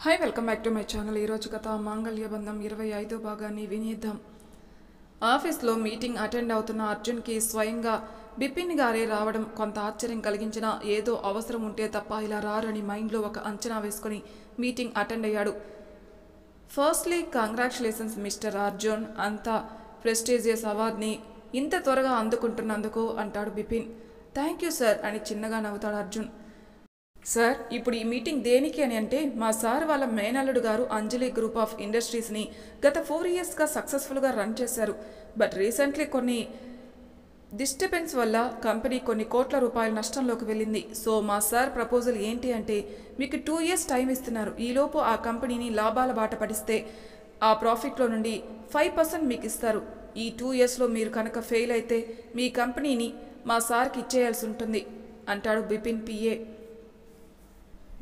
Hi welcome back to my channel. ఈరోజు కథ మాంగళ్య బంధం 25 భాగాన్ని వినేద్దాం. ఆఫీస్లో మీటింగ్ అటెండ్ అవుతున్న అర్జున్కి స్వయంగా బిపిన్ గారే రావడం కొంత ఆశ్చర్యం కలిగించిన, ఏదో అవసరం ఉంటే తప్ప ఇలా రారని మైండ్లో ఒక అంచనా వేసుకొని మీటింగ్ అటెండ్ అయ్యాడు. ఫస్ట్లీ కంగ్రాచులేషన్స్ మిస్టర్ అర్జున్, అంత ప్రెస్టీజియస్ అవార్డ్ని ఇంత త్వరగా అందుకుంటున్నందుకు అంటాడు బిపిన్. థ్యాంక్ యూ సార్ అని చిన్నగా నవ్వుతాడు అర్జున్. సార్, ఇప్పుడు ఈ మీటింగ్ దేనికి అని అంటే, మా సార్ వాళ్ళ మేనల్లుడు గారు అంజలి గ్రూప్ ఆఫ్ ఇండస్ట్రీస్ని గత 4 ఇయర్స్గా సక్సెస్ఫుల్గా రన్ చేశారు. బట్ రీసెంట్లీ కొన్ని డిస్టర్బెన్స్ వల్ల కంపెనీ కొన్ని కోట్ల రూపాయల నష్టంలోకి వెళ్ళింది. సో మా సార్ ప్రపోజల్ ఏంటి అంటే, మీకు 2 ఇయర్స్ టైం ఇస్తున్నారు. ఈలోపు ఆ కంపెనీని లాభాల బాట పడిస్తే ఆ ప్రాఫిట్లో నుండి 5% మీకు ఇస్తారు. ఈ 2 ఇయర్స్లో మీరు కనుక ఫెయిల్ అయితే మీ కంపెనీని మా సార్కి ఇచ్చేయాల్సి ఉంటుంది అంటాడు Bipin PA.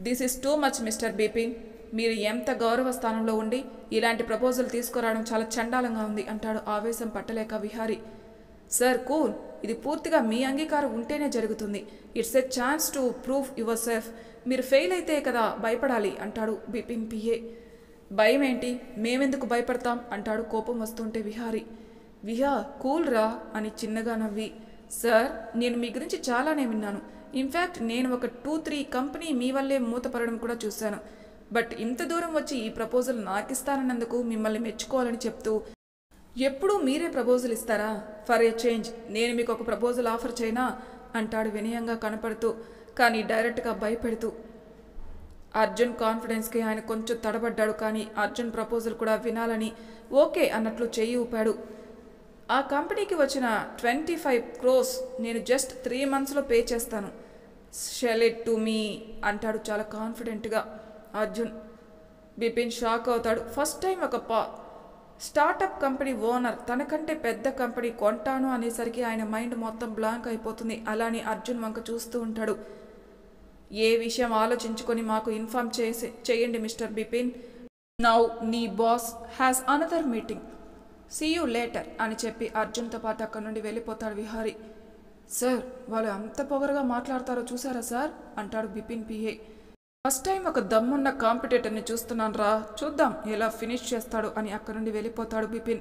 This is too much mister Bipin, మీరు ఎంత గౌరవ స్థానంలో ఉండి ఇలాంటి ప్రపోజల్ తీసుకురావడం చాలా చండాలంగా ఉంది అంటాడు ఆవేశం పట్టలేక విహారీ. సార్ కూల్, ఇది పూర్తిగా మీ అంగీకారం ఉంటేనే జరుగుతుంది. It's a chance to prove your self. మీరు ఫెయిల్ అయితే కదా భయపడాలి అంటాడు బిపిన్ పిఏ. భయం ఏంటి, మేమెందుకు భయపడతాం అంటాడు కోపం వస్తుంటే విహారీ. కూల్ రా అని చిన్నగా నవ్వి, సార్ నేను మీ గురించి చాలానే విన్నాను. ఇన్ఫ్యాక్ట్ నేను ఒక 2-3 కంపెనీ మీ వల్లే మూతపడడం కూడా చూశాను. బట్ ఇంత దూరం వచ్చి ఈ ప్రపోజల్ నాకిస్తానన్నందుకు మిమ్మల్ని మెచ్చుకోవాలని చెప్తూ, ఎప్పుడూ మీరే ప్రపోజల్ ఇస్తారా? ఫర్ ఏ చేంజ్ నేను మీకు ఒక ప్రపోజల్ ఆఫర్ చేయనా అంటాడు వినయంగా కనపడుతూ, కానీ డైరెక్ట్గా భయపెడుతూ. అర్జున్ కాన్ఫిడెన్స్కి ఆయన కొంచెం తడబడ్డాడు. కానీ అర్జున్ ప్రపోజల్ కూడా వినాలని ఓకే అన్నట్లు చెయ్యి ఊపాడు. ఆ కంపెనీకి వచ్చిన 25 crores నేను జస్ట్ 3 monthsలో పే చేస్తాను. షెల్ ఇట్ టు మీ అంటాడు చాలా కాన్ఫిడెంట్గా అర్జున్. బిపిన్ షాక్ అవుతాడు. ఫస్ట్ టైం ఒక స్టార్టప్ కంపెనీ ఓనర్ తనకంటే పెద్ద కంపెనీ కొంటాను అనేసరికి ఆయన మైండ్ మొత్తం బ్లాంక్ అయిపోతుంది. అలానే అర్జున్ వంక చూస్తూ ఉంటాడు. ఏ విషయం ఆలోచించుకొని మాకు ఇన్ఫార్మ్ చేయండి మిస్టర్ బిపిన్. నౌ నీ boss has another meeting, see you later అని చెప్పి అర్జున్తో పాటు అక్కడి నుండి వెళ్ళిపోతాడు విహారీ. సార్, వాళ్ళు అంత పొగరుగా మాట్లాడతారో చూసారా సార్ అంటాడు బిపిన్ పిఏ. ఫస్ట్ టైం ఒక దమ్మున్న కాంపిటేటర్ని చూస్తున్నాను రా, చూద్దాం ఎలా ఫినిష్ చేస్తాడు అని అక్కడి నుండి వెళ్ళిపోతాడు బిపిన్.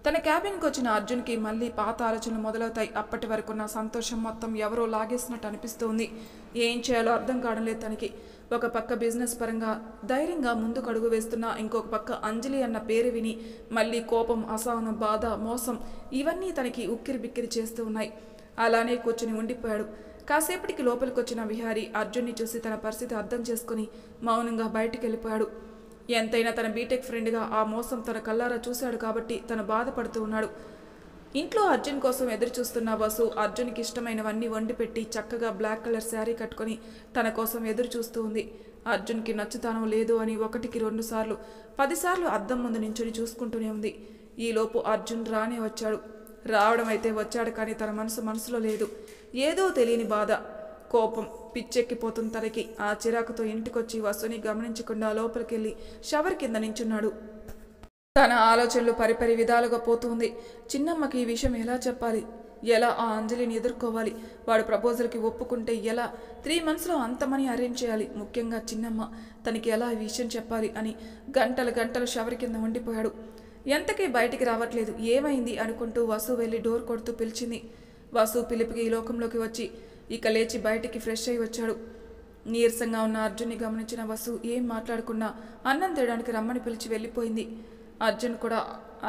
తన క్యాబిన్కి వచ్చిన అర్జున్కి మళ్ళీ పాత ఆలోచనలు మొదలవుతాయి. అప్పటి వరకు నా సంతోషం మొత్తం ఎవరో లాగేసినట్టు అనిపిస్తుంది. ఏం చేయాలో అర్థం కావడం లేదు తనకి. ఒక పక్క బిజినెస్ పరంగా ధైర్యంగా ముందుకు అడుగు వేస్తున్నా, ఇంకొక పక్క అంజలి అన్న పేరు విని మళ్ళీ కోపం, అసహనం, బాధ, మోసం ఇవన్నీ తనకి ఉక్కిరి బిక్కిరి చేస్తూ ఉన్నాయి. అలానే కూర్చుని ఉండిపోయాడు. కాసేపటికి లోపలికి వచ్చిన విహారీ అర్జున్ని చూసి తన పరిస్థితి అర్థం చేసుకుని మౌనంగా బయటికి వెళ్ళిపోయాడు. ఎంతైనా తన బీటెక్ ఫ్రెండ్గా ఆ మోసం తన కల్లారా చూశాడు కాబట్టి తను బాధపడుతూ ఉన్నాడు. ఇంట్లో అర్జున్ కోసం ఎదురు చూస్తున్న వసు అర్జున్కి ఇష్టమైనవన్నీ వండి పెట్టి చక్కగా బ్లాక్ కలర్ శారీ కట్టుకొని తన కోసం ఎదురు చూస్తూ ఉంది. అర్జున్కి నచ్చుతానో లేదు అని 1కి 2 సార్లు 10 సార్లు అద్దం ముందు నించుని చూసుకుంటూనే ఉంది. ఈలోపు అర్జున్ రానే వచ్చాడు. రావడం అయితే వచ్చాడు, కానీ తన మనసులో లేదు. ఏదో తెలియని బాధ, కోపం పిచ్చెక్కిపోతుంది తనకి. ఆ చిరాకుతో ఇంటికొచ్చి వసుని గమనించకుండా లోపలికెళ్ళి షవర్ కింద నించున్నాడు. తన ఆలోచనలు పరిపరి విధాలుగా పోతుంది. చిన్నమ్మకి ఈ విషయం ఎలా చెప్పాలి? ఎలా ఆ అంజలిని ఎదుర్కోవాలి? వాడు ప్రపోజల్కి ఒప్పుకుంటే ఎలా? 3 monthsలో అంత మనీ అరేంజ్ చేయాలి. ముఖ్యంగా చిన్నమ్మ, తనకి ఎలా ఈ విషయం చెప్పాలి అని గంటలు షవర్ కింద ఉండిపోయాడు. ఎంతకీ బయటికి రావట్లేదు. ఏమైంది అనుకుంటూ వసు వెళ్ళి డోర్ కొడుతూ పిలిచింది. వసు పిలుపుకి ఈ లోకంలోకి వచ్చి ఇక లేచి బయటికి ఫ్రెష్ అయి వచ్చాడు. నీరసంగా ఉన్న అర్జున్ని గమనించిన వసు ఏం మాట్లాడకుండా అన్నం తేయడానికి రమ్మని పిలిచి వెళ్ళిపోయింది. అర్జున్ కూడా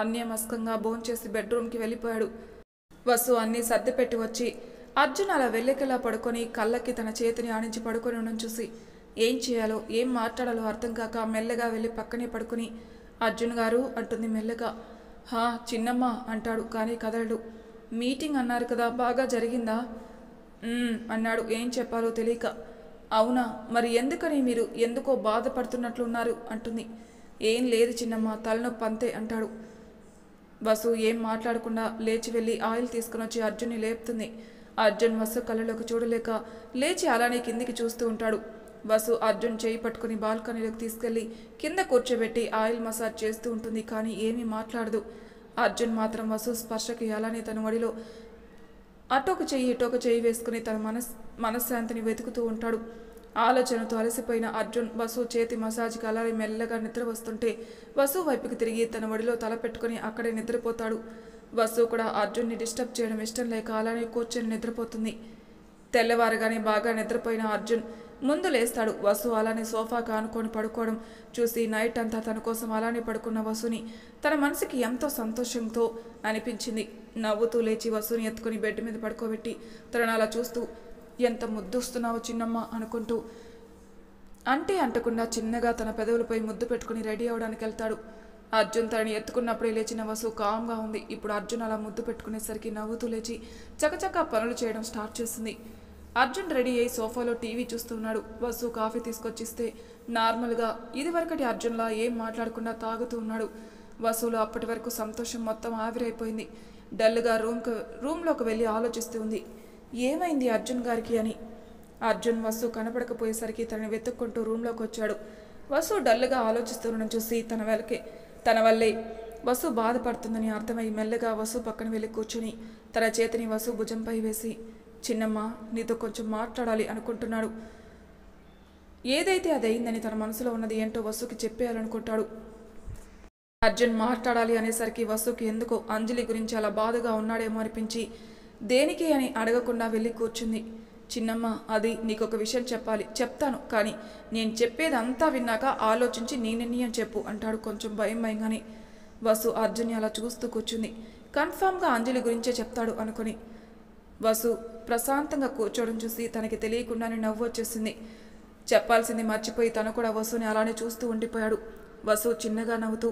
అన్యమస్కంగా భోంచేసి బెడ్రూమ్కి వెళ్ళిపోయాడు. వసు అన్నీ సర్దిపెట్టి వచ్చి అర్జున్ అలా వెళ్ళికెలా పడుకొని కళ్ళకి తన చేతిని ఆనించి పడుకొని ఉండడం చూసి ఏం చేయాలో ఏం మాట్లాడాలో అర్థం కాక మెల్లగా వెళ్ళి పక్కనే పడుకుని, అర్జున్ గారు అంటుంది మెల్లగా. హా చిన్నమ్మ అంటాడు, కానీ కదలడు. మీటింగ్ అన్నారు కదా, బాగా జరిగిందా అన్నాడు ఏం చెప్పాలో తెలియక. అవునా, మరి ఎందుకని మీరు ఎందుకో బాధపడుతున్నట్లున్నారు అంటుంది. ఏం లేదు చిన్నమ్మ, తలనొప్పి అంతే అంటాడు. వసు ఏం మాట్లాడకుండా లేచి వెళ్ళి ఆయిల్ తీసుకుని వచ్చి అర్జున్ని లేపుతుంది. అర్జున్ వసు కళ్ళలోకి చూడలేక లేచి అలానే కిందికి చూస్తూ ఉంటాడు. వసు అర్జున్ చేయి పట్టుకుని బాల్కనీలోకి తీసుకెళ్లి కింద కూర్చోబెట్టి ఆయిల్ మసాజ్ చేస్తూ ఉంటుంది. కానీ ఏమీ మాట్లాడదు. అర్జున్ మాత్రం వసు స్పర్శకి అలానే తన ఒడిలో అటొక చెయ్యి ఇటొక చెయ్యి వేసుకుని తన మనశ్శాంతిని వెతుకుతూ ఉంటాడు. ఆలోచనతో అలసిపోయిన అర్జున్ వసు చేతి మసాజ్కి అలానే మెల్లగా నిద్ర వస్తుంటే వసు వైపుకి తిరిగి తన ఒడిలో తల పెట్టుకుని అక్కడే నిద్రపోతాడు. వసు కూడా అర్జున్ని డిస్టర్బ్ చేయడం ఇష్టం లేక అలానే కూర్చొని నిద్రపోతుంది. తెల్లవారుగానే బాగా నిద్రపోయిన అర్జున్ ముందు లేస్తాడు. వసు అలానే సోఫాకు ఆనుకొని పడుకోవడం చూసి నైట్ అంతా తన కోసం అలానే పడుకున్న వసుని తన మనసుకి ఎంతో సంతోషంతో అనిపించింది. నవ్వుతూ లేచి వసుని ఎత్తుకుని బెడ్ మీద పడుకోబెట్టి తనను అలా చూస్తూ, ఎంత ముద్దొస్తున్నావో చిన్నమ్మ అనుకుంటూ అంటకుండా చిన్నగా తన పెదవులపై ముద్దు పెట్టుకుని రెడీ అవడానికి వెళ్తాడు. అర్జున్ తనని ఎత్తుకున్నప్పుడే లేచిన వసు కామ్గా ఉంది. ఇప్పుడు అర్జున్ అలా ముద్దు పెట్టుకునేసరికి నవ్వుతూ లేచి చకచకా పనులు చేయడం స్టార్ట్ చేసింది. అర్జున్ రెడీ అయ్యి సోఫాలో టీవీ చూస్తున్నాడు. వసు కాఫీ తీసుకొచ్చిస్తే నార్మల్గా ఇదివరకటి అర్జున్లా ఏం మాట్లాడకుండా తాగుతూ ఉన్నాడు. వసులో అప్పటి వరకు సంతోషం మొత్తం ఆవిరైపోయింది. డల్గా రూమ్లోకి వెళ్ళి ఆలోచిస్తూ ఉంది, ఏమైంది అర్జున్ గారికి అని. అర్జున్ వసు కనపడకపోయేసరికి తనని వెతుక్కుంటూ రూమ్లోకి వచ్చాడు. వసు డల్గా ఆలోచిస్తుండడం చూసి తన వల్లే వసు బాధపడుతుందని అర్థమై మెల్లగా వసు పక్కన వెళ్ళి కూర్చుని తన చేతిని వసు భుజంపై వేసి, చిన్నమ్మ నీతో కొంచెం మాట్లాడాలి అనుకుంటున్నాడు. ఏదైతే అది అయిందని తన మనసులో ఉన్నది ఏంటో వసుకి చెప్పేయాలనుకుంటాడు. అర్జున్ మాట్లాడాలి అనేసరికి వసుకి ఎందుకో అంజలి గురించి అలా బాధగా ఉన్నాడేమో అనిపించి దేనికి అని అడగకుండా వెళ్ళి కూర్చుంది. చిన్నమ్మ, అది నీకొక విషయం చెప్పాలి. చెప్తాను, కానీ నేను చెప్పేది అంతా విన్నాక ఆలోచించి నీ నిర్ణయం చెప్పు అంటాడు కొంచెం భయంగానే. వసు అర్జున్ని అలా చూస్తూ కూర్చుంది. కన్ఫామ్గా అంజలి గురించే చెప్తాడు అనుకుని. వసు ప్రశాంతంగా కూర్చోవడం చూసి తనకి తెలియకుండానే నవ్వు వచ్చేసింది. చెప్పాల్సింది మర్చిపోయి తను కూడా వసుని అలానే చూస్తూ ఉండిపోయాడు. వసు చిన్నగా నవ్వుతూ,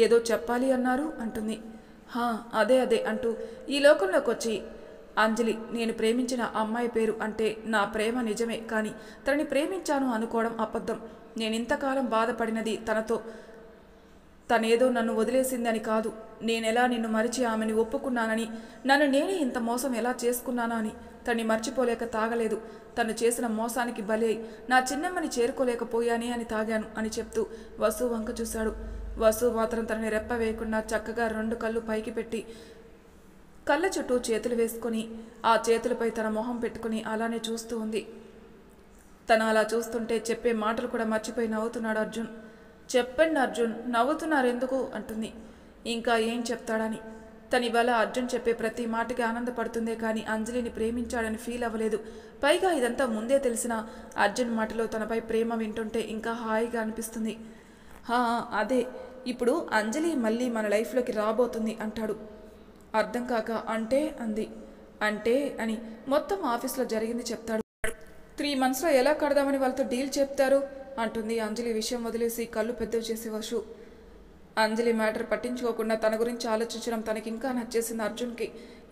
ఏదో చెప్పాలి అన్నారు అంటుంది. అదే అంటూ ఈ లోకంలోకి వచ్చి, అంజలి నేను ప్రేమించిన అమ్మాయి పేరు అంటే నా ప్రేమ నిజమే, కానీ తనని ప్రేమించాను అనుకోవడం అబద్ధం. నేను ఇంతకాలం బాధపడినది తనతో, తనేదో నన్ను వదిలేసిందని కాదు. నేనెలా నిన్ను మరిచి ఆమెని ఒప్పుకున్నానని, నన్ను నేనే ఇంత మోసం ఎలా చేసుకున్నానా అని. తన్ని మర్చిపోలేక తాగలేదు. తను చేసిన మోసానికి బలి అయి నా చిన్నమ్మని చేరుకోలేకపోయానే అని తాగాను అని చెప్తూ వసు వంక చూశాడు. వసు మాత్రం తనని రెప్ప వేయకుండా చక్కగా 2 కళ్ళు పైకి పెట్టి కళ్ళ చుట్టూ చేతులు వేసుకొని ఆ చేతులపై తన మొహం పెట్టుకుని అలానే చూస్తూ ఉంది. తను అలా చూస్తుంటే చెప్పే మాటలు కూడా మర్చిపోయి నవ్వుతున్నాడు అర్జున్. చెప్పండి అర్జున్, నవ్వుతున్నారెందుకు అంటుంది. ఇంకా ఏం చెప్తాడని. తన ఇవాళ అర్జున్ చెప్పే ప్రతి మాటకి ఆనందపడుతుందే కానీ అంజలిని ప్రేమించాడని ఫీల్ అవ్వలేదు. పైగా ఇదంతా ముందే తెలిసిన అర్జున్ మాటలో తనపై ప్రేమ వింటుంటే ఇంకా హాయిగా అనిపిస్తుంది. అదే, ఇప్పుడు అంజలి మళ్ళీ మన లైఫ్లోకి రాబోతుంది అంటాడు. అర్థం కాక అంటే అంది. అంటే అని మొత్తం ఆఫీస్లో జరిగింది చెప్తాడు. 3 monthsలో ఎలా కడదామని వాళ్ళతో డీల్ చెప్తారు అంటుంది. అంజలి విషయం వదిలేసి కళ్ళు పెద్దవి చేసే వసు. అంజలి మ్యాటర్ పట్టించుకోకుండా తన గురించి ఆలోచించడం తనకి ఇంకా నచ్చేసింది అర్జున్కి.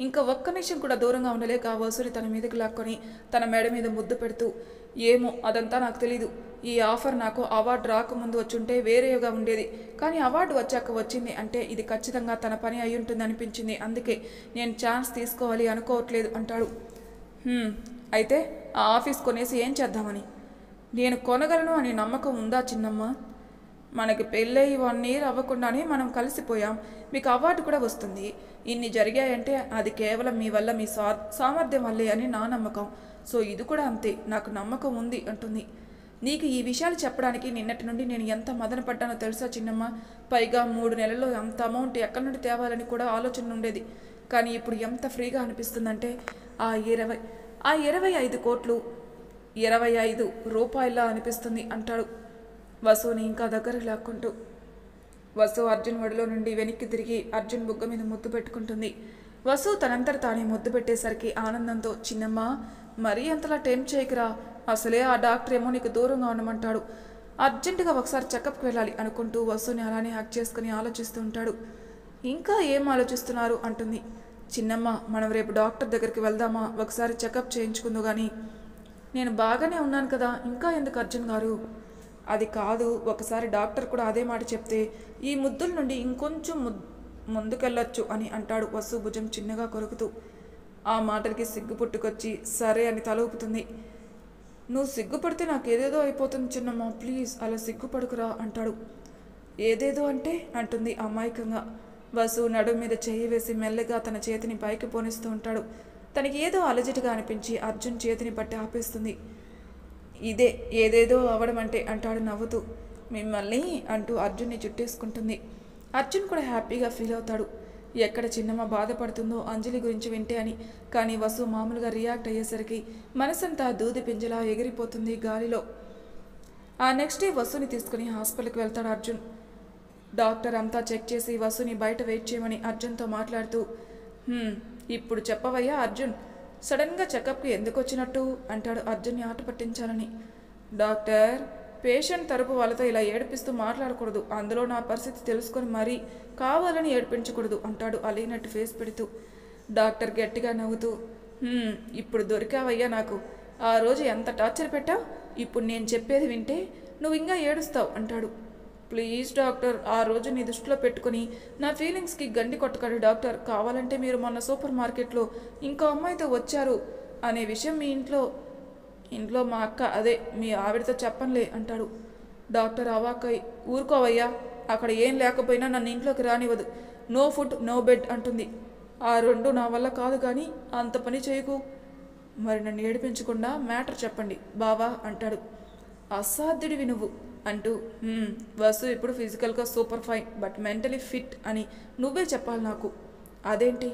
ఇంకా ఒక్క నిమిషం కూడా దూరంగా ఉండలేక ఆ వసుని తన మీదకి లాక్కొని తన మెడ మీద ముద్దు పెడుతూ, ఏమో అదంతా నాకు తెలీదు. ఈ ఆఫర్ నాకు అవార్డు రాకముందు వచ్చుంటే వేరేగా ఉండేది, కానీ అవార్డు వచ్చాక వచ్చింది అంటే ఇది ఖచ్చితంగా తన పని అయి ఉంటుంది అనిపించింది. అందుకే నేను ఛాన్స్ తీసుకోవాలి అనుకోవట్లేదు అంటాడు. అయితే ఆ ఆఫీస్ కొనేసి ఏం చేద్దామని. నేను కొనగలను అని నమ్మకం ఉందా చిన్నమ్మ? మనకి పెళ్ళయి 1 year అవ్వకుండానే మనం కలిసిపోయాం. మీకు అవార్డు కూడా వస్తుంది. ఇన్ని జరిగాయంటే అది కేవలం మీ వల్ల, మీ సామర్థ్యం వల్లే అని నా నమ్మకం. సో ఇది కూడా అంతే, నాకు నమ్మకం ఉంది అంటుంది. నీకు ఈ విషయాలు చెప్పడానికి నిన్నటి నుండి నేను ఎంత మదన పడ్డానో తెలుసా చిన్నమ్మ. పైగా 3 నెలల్లో అంత అమౌంట్ ఎక్కడి నుండి తేవాలని కూడా ఆలోచన ఉండేది. కానీ ఇప్పుడు ఎంత ఫ్రీగా అనిపిస్తుందంటే ఆ 25 కోట్లు 25 రూపాయలా అనిపిస్తుంది అంటాడు వసుని ఇంకా దగ్గర లాక్కుంటూ. వసు అర్జున్ ఒడిలో నుండి వెనక్కి తిరిగి అర్జున్ బుగ్గ మీద ముద్దు పెట్టుకుంటుంది. వసు తనంతట తానే ముద్దు పెట్టేసరికి ఆనందంతో, చిన్నమ్మ మరీ అంతలా టెంప్ట్ చేయకురా, అసలే ఆ డాక్టర్ ఏమో నీకు దూరంగా ఉండమంటాడు. అర్జెంటుగా ఒకసారి చెకప్కి వెళ్ళాలి అనుకుంటూ వసుని అలానే హక్ చేసుకుని ఆలోచిస్తూ ఉంటాడు. ఇంకా ఏం ఆలోచిస్తున్నారు అంటుంది. చిన్నమ్మ మనం రేపు డాక్టర్ దగ్గరికి వెళ్దామా, ఒకసారి చెకప్ చేయించుకుందు కానీ. నేను బాగానే ఉన్నాను కదా, ఇంకా ఎందుకు అర్జున్ గారు? అది కాదు, ఒకసారి డాక్టర్ కూడా అదే మాట చెప్తే ఈ ముద్దుల నుండి ఇంకొంచెం ముందుకెళ్ళొచ్చు అని అంటాడు వసు భుజం చిన్నగా కొరుకుతూ. ఆ మాటలకి సిగ్గు పుట్టుకొచ్చి సరే అని తల ఊపుతుంది. నువ్వు సిగ్గుపడితే నాకేదేదో అయిపోతుంది చిన్నమ్మ, ప్లీజ్ అలా సిగ్గుపడుకురా అంటాడు. ఏదేదో అంటే అంటుంది అమాయకంగా. వసు నడుం మీద చెయ్యి వేసి మెల్లగా తన చేతిని పైకి పోనిస్తూ ఉంటాడు. తనకి ఏదో అలజడిగా అనిపించి అర్జున్ చేతిని పట్టి ఆపేస్తుంది. ఇదే ఏదేదో అవడం అంటే అంటాడు నవ్వుతూ. మిమ్మల్ని అంటూ అర్జున్ని చుట్టేసుకుంటుంది. అర్జున్ కూడా హ్యాపీగా ఫీల్ అవుతాడు. ఎక్కడ చిన్నమ్మ బాధపడుతుందో అంజలి గురించి వింటే అని. కానీ వసు మామూలుగా రియాక్ట్ అయ్యేసరికి మనసంతా దూది పింజలా ఎగిరిపోతుంది గాలిలో. ఆ నెక్స్ట్ డే వసుని తీసుకుని హాస్పిటల్కి వెళ్తాడు అర్జున్. డాక్టర్ అంతా చెక్ చేసి వసుని బయట వెయిట్ చేయమని అర్జున్తో మాట్లాడుతూ, ఇప్పుడు చెప్పవయ్యా అర్జున్, సడన్గా చెకప్కి ఎందుకు వచ్చినట్టు అంటాడు అర్జున్ని ఆట పట్టించాలని. డాక్టర్, పేషెంట్ తరపు వాళ్ళతో ఇలా ఏడిపిస్తూ మాట్లాడకూడదు, అందులో నా పరిస్థితి తెలుసుకొని మరీ కావాలని ఏడిపించకూడదు అంటాడు అలీనట్టు ఫేస్ పెడుతూ. డాక్టర్ గట్టిగా నవ్వుతూ, ఇప్పుడు దొరికావయ్యా నాకు. ఆ రోజు ఎంత టార్చర్ పెట్టావు, ఇప్పుడు నేను చెప్పేది వింటే నువ్వు ఇంకా ఏడుస్తావు అంటాడు. ప్లీజ్ డాక్టర్, ఆ రోజు నీ దృష్టిలో పెట్టుకుని నా ఫీలింగ్స్కి గండి కొట్టకండి డాక్టర్. కావాలంటే మీరు మొన్న సూపర్ మార్కెట్లో ఇంకో అమ్మాయితో వచ్చారు అనే విషయం మీ ఇంట్లో మా అక్క, అదే మీ ఆవిడతో చెప్పనులే అంటాడు. డాక్టర్ అవాక్కై, ఊరుకోవయ్యా, అక్కడ ఏం లేకపోయినా నన్ను ఇంట్లోకి రానివ్వదు. నో ఫుడ్ నో బెడ్ అంటుంది. ఆ రెండు నా వల్ల కాదు, కానీ అంత పని చేయకు. మరి నన్ను ఏడిపించకుండా మ్యాటర్ చెప్పండి బావా అంటాడు. అసాధ్యుడివి నువ్వు అంటూ, వసు ఇప్పుడు ఫిజికల్గా super fine but mentally fit అని నువ్వే చెప్పాలి నాకు. అదేంటి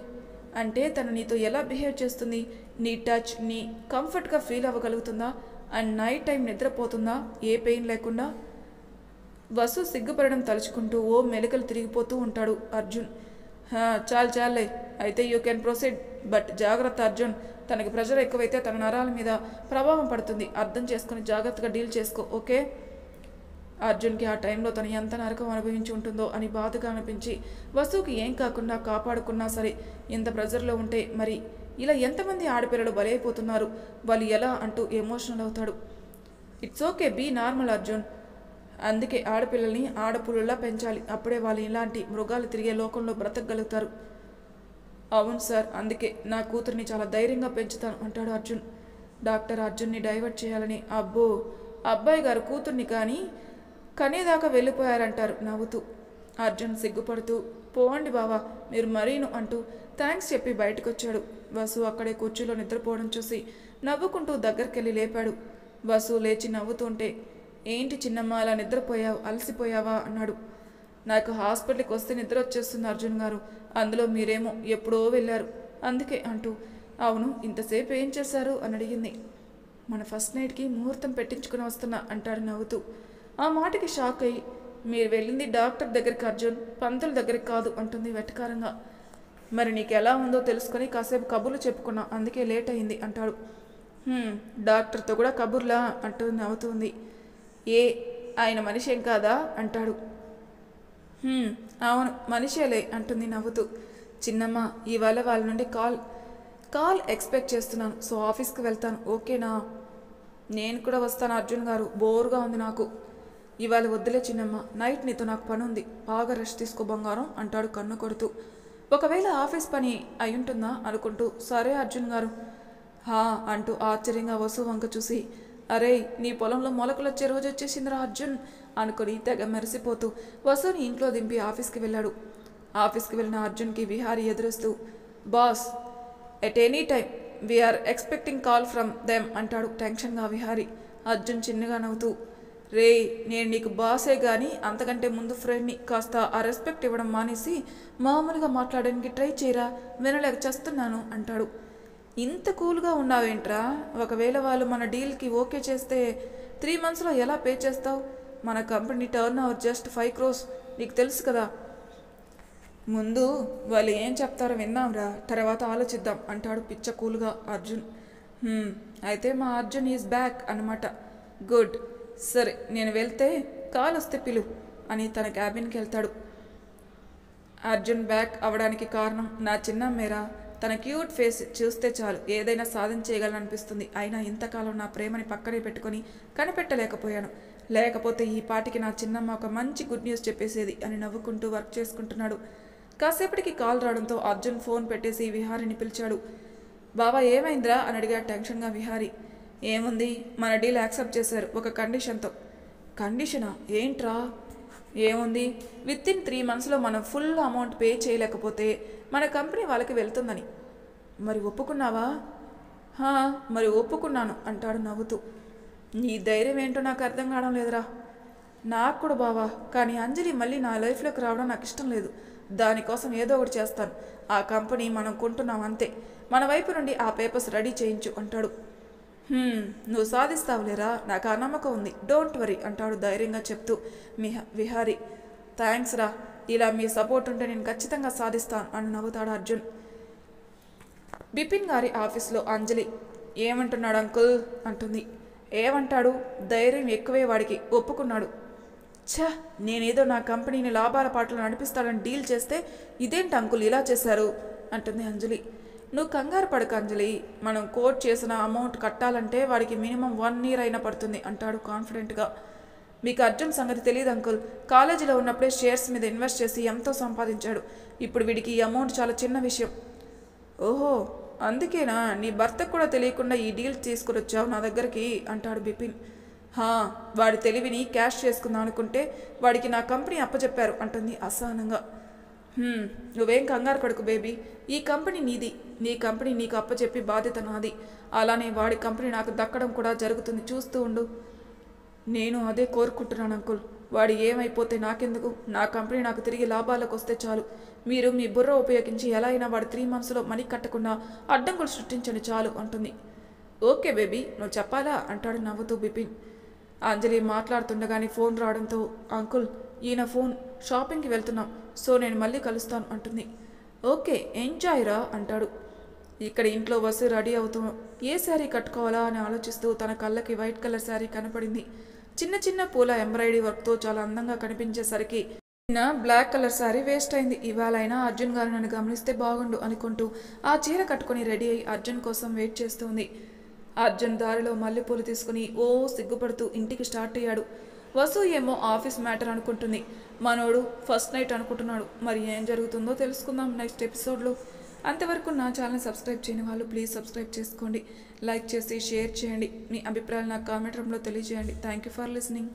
అంటే తను నీతో ఎలా బిహేవ్ చేస్తుంది, నీ టచ్ నీ కంఫర్ట్గా ఫీల్ అవ్వగలుగుతుందా, అండ్ నైట్ టైం నిద్రపోతుందా ఏ పెయిన్ లేకుండా. వసు సిగ్గుపడడం తలుచుకుంటూ ఓ మెలికలు తిరిగిపోతూ ఉంటాడు అర్జున్. చాలే అయితే యూ కెన్ ప్రొసీడ్, బట్ జాగ్రత్త అర్జున్, తనకి ప్రెషర్ ఎక్కువైతే తన నరాల మీద ప్రభావం పడుతుంది, అర్థం చేసుకుని జాగ్రత్తగా డీల్ చేసుకో, ఓకే. అర్జున్కి ఆ టైంలో తను ఎంత నరకం అనుభవించి ఉంటుందో అని బాధగా అనిపించి, వసుకి ఏం కాకుండా కాపాడుకున్నా సరే ఎంత ప్రెజర్లో ఉంటే మరి ఇలా ఎంతమంది ఆడపిల్లలు బలైపోతున్నారు, వాళ్ళు ఎలా అంటూ ఎమోషనల్ అవుతాడు. It's okay, be normal Arjun. అందుకే ఆడపిల్లల్ని ఆడపుల్లలా పెంచాలి, అప్పుడే వాళ్ళు ఇలాంటి మృగాలు తిరిగే లోకంలో బ్రతకగలుగుతారు. అవును సార్, అందుకే నా కూతుర్ని చాలా ధైర్యంగా పెంచుతాను అంటాడు అర్జున్. డాక్టర్ అర్జున్ని డైవర్ట్ చేయాలని, అబ్బో అబ్బాయి గారు కూతుర్ని కానీ కనేదాకా వెళ్ళిపోయారంటారు నవ్వుతూ. అర్జున్ సిగ్గుపడుతూ, పోండి బావా మీరు మరీను అంటూ థ్యాంక్స్ చెప్పి బయటకు వచ్చాడు. వసు అక్కడే కుర్చీలో నిద్రపోవడం చూసి నవ్వుకుంటూ దగ్గరికెళ్ళి లేపాడు. వసు లేచి నవ్వుతుంటే, ఏంటి చిన్నమ్మ అలా నిద్రపోయావు, అలసిపోయావా అన్నాడు. నాకు హాస్పిటల్కి వస్తే నిద్ర వచ్చేస్తుంది అర్జున్ గారు, అందులో మీరేమో ఎప్పుడో వెళ్ళారు అందుకే అంటూ. అవును, ఇంతసేపు ఏం చేశారు అని అడిగింది. మన ఫస్ట్ నైట్కి ముహూర్తం పెట్టించుకుని వస్తున్నా అంటాడు నవ్వుతూ. ఆ మాటకి షాక్ అయ్యి, మీరు వెళ్ళింది డాక్టర్ దగ్గరికి అర్జున్, పంతుల దగ్గరికి కాదు అంటుంది వెటకారంగా. మరి నీకు ఎలా ఉందో తెలుసుకొని కాసేపు కబుర్లు చెప్పుకున్నా, అందుకే లేట్ అయింది అంటాడు. డాక్టర్తో కూడా కబుర్లా అంటూ నవ్వుతుంది. ఆయన మనిషి ఏం కాదా అంటాడు. అవును మనిషేలే అంటుంది నవ్వుతూ. చిన్నమ్మ, ఇవాళ వాళ్ళ నుండి కాల్ ఎక్స్పెక్ట్ చేస్తున్నాను, సో ఆఫీస్కి వెళ్తాను, ఓకేనా. నేను కూడా వస్తాను అర్జున్ గారు, బోర్గా ఉంది నాకు. ఇవాళ వద్దులే చిన్నమ్మ, నైట్ నీతో నాకు పని ఉంది, బాగా రెస్ట్ తీసుకో బంగారం అంటాడు కన్ను కొడుతూ. ఒకవేళ ఆఫీస్ పని అయ్యుంటుందా అనుకుంటూ, సరే అర్జున్ గారు అంటూ ఆశ్చర్యంగా వసు వంక చూసి, అరే నీ పొలంలో మొలకలు వచ్చే రోజు వచ్చేసిందిరా అర్జున్ అనుకుని తెగ మెరిసిపోతూ వసుని ఇంట్లో దింపి ఆఫీస్కి వెళ్ళాడు. ఆఫీస్కి వెళ్ళిన అర్జున్కి విహారీ ఎదురుస్తూ, boss at any time we're expecting call from them అంటాడు టెన్షన్గా విహారీ. అర్జున్ చిన్నగా నవ్వుతూ, రే నేను నీకు బాసే కానీ అంతకంటే ముందు ఫ్రెండ్ని, కాస్త ఆ రెస్పెక్ట్ ఇవ్వడం మానేసి మామూలుగా మాట్లాడడానికి ట్రై చేయరా, వినలేక చేస్తున్నాను అంటాడు. ఇంత కూల్గా ఉన్నావేంట్రా, ఒకవేళ వాళ్ళు మన డీల్కి ఓకే చేస్తే 3 monthsలో ఎలా పే చేస్తావు, మన company turn over just 5 crores, నీకు తెలుసు కదా. ముందు వాళ్ళు ఏం చెప్తారో విందాంరా, తర్వాత ఆలోచిద్దాం అంటాడు పిచ్చ కూల్గా అర్జున్. అయితే మా అర్జున్ ఈజ్ బ్యాక్ అన్నమాట, గుడ్. సరే నేను వెళ్తే కాల్ వస్తే పిలు అని తన క్యాబిన్కి వెళ్తాడు. అర్జున్ బ్యాక్ అవడానికి కారణం నా చిన్నమ్మేరా, తన క్యూట్ ఫేస్ చూస్తే చాలు ఏదైనా సాధించేయగలనిపిస్తుంది. అయినా ఇంతకాలం నా ప్రేమని పక్కనే పెట్టుకొని కనిపెట్టలేకపోయాను, లేకపోతే ఈ పాటికి నా చిన్నమ్మ ఒక మంచి గుడ్ న్యూస్ చెప్పేసేది అని నవ్వుకుంటూ వర్క్ చేసుకుంటున్నాడు. కాసేపటికి కాల్ రావడంతో అర్జున్ ఫోన్ పెట్టేసి విహారీని పిలిచాడు. బాబా ఏమైందిరా అని అడిగాడు టెన్షన్గా విహారీ. ఏముంది, మన డీల్ యాక్సెప్ట్ చేశారు ఒక కండిషన్తో. కండిషనా, ఏంట్రా? ఏముంది, వితిన్ 3 monthsలో మనం ఫుల్ అమౌంట్ పే చేయలేకపోతే మన కంపెనీ వాళ్ళకి వెళ్తుందని. మరి ఒప్పుకున్నావా? మరి ఒప్పుకున్నాను అంటాడు నవ్వుతూ. నీ ధైర్యం ఏంటో నాకు అర్థం కావడం లేదురా. నాకు కూడా బావా, కానీ అంజలి మళ్ళీ నా లైఫ్లోకి రావడం నాకు ఇష్టం లేదు. దానికోసం ఏదో ఒకటి చేస్తాను. ఆ కంపెనీ మనం కొంటున్నాం అంతే. మన వైపు నుండి ఆ పేపర్స్ రెడీ చేయించు అంటాడు. నువ్వు సాధిస్తావులేరా, నాకు ఆ నమ్మకం ఉంది, డోంట్ వరీ అంటాడు ధైర్యంగా చెప్తూ విహారీ. థ్యాంక్స్ రా, ఇలా మీ సపోర్ట్ ఉంటే నేను ఖచ్చితంగా సాధిస్తాను అని నవ్వుతాడు అర్జున్. బిపిన్ గారి ఆఫీస్లో అంజలి. ఏమంటున్నాడు అంకుల్ అంటుంది. ఏమంటాడు, ధైర్యం ఎక్కువే వాడికి, ఒప్పుకున్నాడు. ఛ, నేనేదో నా కంపెనీని లాభాల పాటలు నడిపిస్తాడని డీల్ చేస్తే ఇదేంటి అంకుల్ ఇలా చేశారు అంటుంది అంజలి. నువ్వు కంగారు పడక అంజలి, మనం కోట్ చేసిన అమౌంట్ కట్టాలంటే వాడికి మినిమం 1 year అయినా పడుతుంది అంటాడు కాన్ఫిడెంట్గా. మీకు అర్జున్ సంగతి తెలియదు అంకుల్. కాలేజీలో ఉన్నప్పుడే షేర్స్ మీద ఇన్వెస్ట్ చేసి ఎంతో సంపాదించాడు. ఇప్పుడు వీడికి ఈ అమౌంట్ చాలా చిన్న విషయం. ఓహో, అందుకేనా నీ భర్తకు కూడా తెలియకుండా ఈ డీల్ తీసుకుని వచ్చావు నా దగ్గరికి అంటాడు బిపిన్. వాడి తెలివిని క్యాష్ చేసుకుందాం అనుకుంటే వాడికి నా కంపెనీ అప్పచెప్పారు అంటుంది అసహనంగా. నువ్వేం కంగారు పడుకు బేబీ, ఈ కంపెనీ నీది. నీ కంపెనీ నీకు అప్పచెప్పి బాధ్యత నాది. అలానే వాడి కంపెనీ నాకు దక్కడం కూడా జరుగుతుంది, చూస్తూ ఉండు. నేను అదే కోరుకుంటున్నాను అంకుల్. వాడు ఏమైపోతే నాకెందుకు, నా కంపెనీ నాకు తిరిగి లాభాలకు వస్తే చాలు. మీరు మీ బుర్ర ఉపయోగించి ఎలా అయినా వాడు 3 monthsలో మనీ కట్టకుండా అడ్డంకులు సృష్టించండి చాలు అంటుంది. ఓకే బేబీ, నువ్వు చెప్పాలా అంటాడు నవ్వుతూ బిపిన్. అంజలి మాట్లాడుతుండగానే ఫోన్ రావడంతో, అంకుల్ ఈయన ఫోన్, షాపింగ్కి వెళ్తున్నాం, సో నేను మళ్ళీ కలుస్తాను అంటుంది. ఓకే, ఎంజాయ్ రా అంటాడు. ఇక్కడ ఇంట్లో వసు రెడీ అవుతూ ఏ శారీ కట్టుకోవాలా అని ఆలోచిస్తూ తన కళ్ళకి వైట్ కలర్ శారీ కనపడింది. చిన్న చిన్న పూల ఎంబ్రాయిడరీ వర్క్తో చాలా అందంగా కనిపించేసరికి బ్లాక్ కలర్ శారీ వేస్ట్ అయింది. ఇవాళ అయినా అర్జున్ గారు నన్ను గమనిస్తే బాగుండు అనుకుంటూ ఆ చీర కట్టుకుని రెడీ అయి అర్జున్ కోసం వెయిట్ చేస్తుంది. అర్జున్ దారిలో మల్లెపూలు తీసుకుని సిగ్గుపడుతూ ఇంటికి స్టార్ట్ అయ్యాడు. వసు ఏమో ఆఫీస్ మ్యాటర్ అనుకుంటుంది, మనోడు ఫస్ట్ నైట్ అనుకుంటున్నాడు. మరి ఏం జరుగుతుందో తెలుసుకుందాం నెక్స్ట్ ఎపిసోడ్లో. అంతవరకు నా ఛానల్ సబ్స్క్రైబ్ చేయని వాళ్ళు ప్లీజ్ సబ్స్క్రైబ్ చేసుకోండి, లైక్ చేసి షేర్ చేయండి. మీ అభిప్రాయాలు నాకు కామెంట్ రూమ్లో తెలియజేయండి. Thank you for listening.